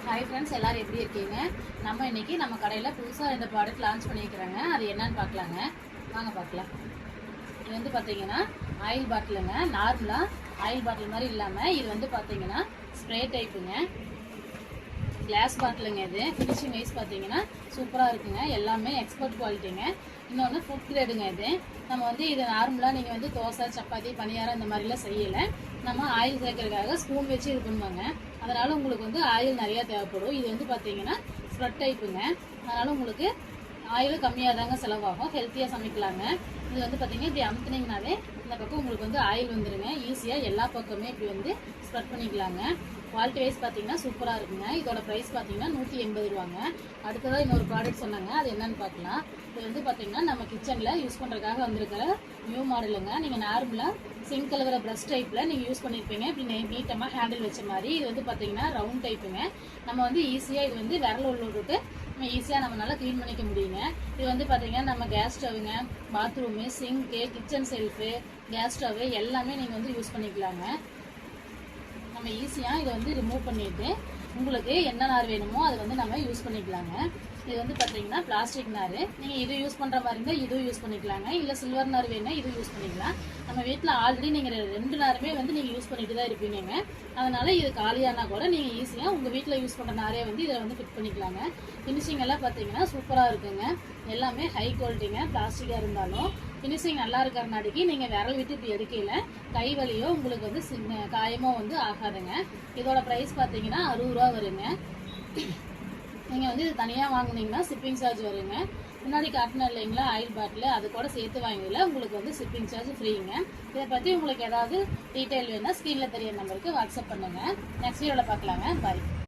Hi friends, எல்லாரும் எப்படி இருக்கீங்க? நம்ம இன்னைக்கு நம்ம கடையில் புதுசாக இந்த ப்ராடக்ட் லான்ச் பண்ணியிருக்கிறாங்க. அது என்னன்னு பார்க்கலாங்க. வாங்க பார்க்கலாம். இது வந்து பார்த்தீங்கன்னா ஆயில் பாட்டிலுங்க. நார்மலாக ஆயில் பாட்டில் மாதிரி இல்லாமல் இது வந்து பார்த்தீங்கன்னா ஸ்ப்ரே டைப்புங்க. கிளாஸ் பாட்டிலுங்க. இது ஃபினிஷிங் வைஸ் பார்த்தீங்கன்னா சூப்பராக இருக்குங்க. எல்லாமே எக்ஸ்போர்ட் குவாலிட்டிங்க. இன்னொன்று ஃபுட் கிரேடுங்க. இது நம்ம வந்து இது நார்மலாக நீங்கள் வந்து தோசை, சப்பாத்தி, பணியாரம் இந்த மாதிரிலாம் செய்யலை. நம்ம ஆயில் சேர்க்கறதுக்காக ஸ்பூன் வச்சு இது பண்ணுவாங்க. அதனால் உங்களுக்கு வந்து ஆயில் நிறையா தேவைப்படும். இது வந்து பார்த்தீங்கன்னா ஸ்ப்ரெட் டைப்புங்க. அதனால் உங்களுக்கு ஆயில் கம்மியாக தாங்க செலவாகும். ஹெல்த்தியாக சமைக்கலாங்க. இது வந்து பார்த்தீங்கன்னா இப்படி அமுத்துனீங்கனாலே இந்த பக்கம் உங்களுக்கு வந்து ஆயில் வந்துடுங்க. ஈஸியாக எல்லா பக்கமே இப்படி வந்து ஸ்ப்ரெட் பண்ணிக்கலாங்க. குவாலிட்டி வைஸ் பார்த்தீங்கன்னா சூப்பராக இருக்குங்க. இதோட ப்ரைஸ் பார்த்தீங்கன்னா 180 ரூபாங்க. அடுத்ததாக இன்னொரு ப்ராடக்ட் சொன்னாங்க. அது என்னன்னு பார்க்கலாம். இது வந்து பார்த்தீங்கன்னா நம்ம கிச்சனில் யூஸ் பண்ணுறதுக்காக வந்திருக்கிற நியூ மாடலுங்க. நீங்கள் நார்மலாக சிங்க் கழுவுற ப்ரஷ் டைப்பில் நீங்கள் யூஸ் பண்ணியிருப்பீங்க. இப்படி நீட்டமாக ஹேண்டில் வச்ச மாதிரி. இது வந்து பார்த்தீங்கன்னா ரவுண்ட் டைப்புங்க. நம்ம வந்து ஈஸியாக இது வந்து விரல் உள்ள விட்டுட்டு நம்ம ஈஸியாக நம்மளால் க்ளீன் பண்ணிக்க முடியுங்க. இது வந்து பார்த்தீங்கன்னா நம்ம கேஸ் ஸ்டவ்வுங்க, bathroom, sink, kitchen shelf, gas stove எல்லாமே நீங்கள் வந்து யூஸ் பண்ணிக்கலாங்க. நம்ம ஈஸியாக இதை வந்து ரிமூவ் பண்ணிவிட்டு உங்களுக்கு என்ன நார் வேணுமோ அதை வந்து நம்ம யூஸ் பண்ணிக்கலாங்க. இது வந்து பார்த்தீங்கன்னா பிளாஸ்டிக் நார். நீங்கள் இது யூஸ் பண்ணுற மாதிரி இருந்தால் இதுவும் யூஸ் பண்ணிக்கலாங்க. இல்லை சில்வர் நார் வேணால் இதுவும் யூஸ் பண்ணிக்கலாம். நம்ம வீட்டில் ஆல்ரெடி நீங்கள் 2 நாருமே வந்து நீங்கள் யூஸ் பண்ணிட்டு தான் இருப்பீங்க. அதனால் இது காலியானா கூட நீங்கள் ஈஸியாக உங்கள் வீட்டில் யூஸ் பண்ணுற நாரே வந்து இதில் வந்து ஃபிட் பண்ணிக்கலாங்க. ஃபினிஷிங் எல்லாம் பார்த்தீங்கன்னா சூப்பராக இருக்குங்க. எல்லாமே ஹை குவாலிட்டிங்க. பிளாஸ்டிக்காக இருந்தாலும் ஃபினிஷிங் நல்லா இருக்கிறனாடிக்கு நீங்கள் விரல் விட்டு இப்படி எடுக்கையில் கை வலியோ உங்களுக்கு வந்து காயமோ வந்து ஆகாதுங்க. இதோட ப்ரைஸ் பார்த்தீங்கன்னா 60 ரூபா வருங்க. நீங்கள் வந்து இது தனியாக வாங்கினீங்கன்னா ஷிப்பிங் சார்ஜ் வருங்க. முன்னாடி காட்டின இல்லைங்களா ஆயில் பாட்டில், அது கூட சேர்த்து வாங்கல உங்களுக்கு வந்து ஷிப்பிங் சார்ஜ் ஃப்ரீங்க. இதை பற்றி உங்களுக்கு ஏதாவது டீட்டெயில் வேணால் ஸ்க்ரீனில் தெரிய நம்பருக்கு வாட்ஸ்அப் பண்ணுங்கள். நெக்ஸ்ட் வீடியோவில் பார்க்கலாங்க. பாய்.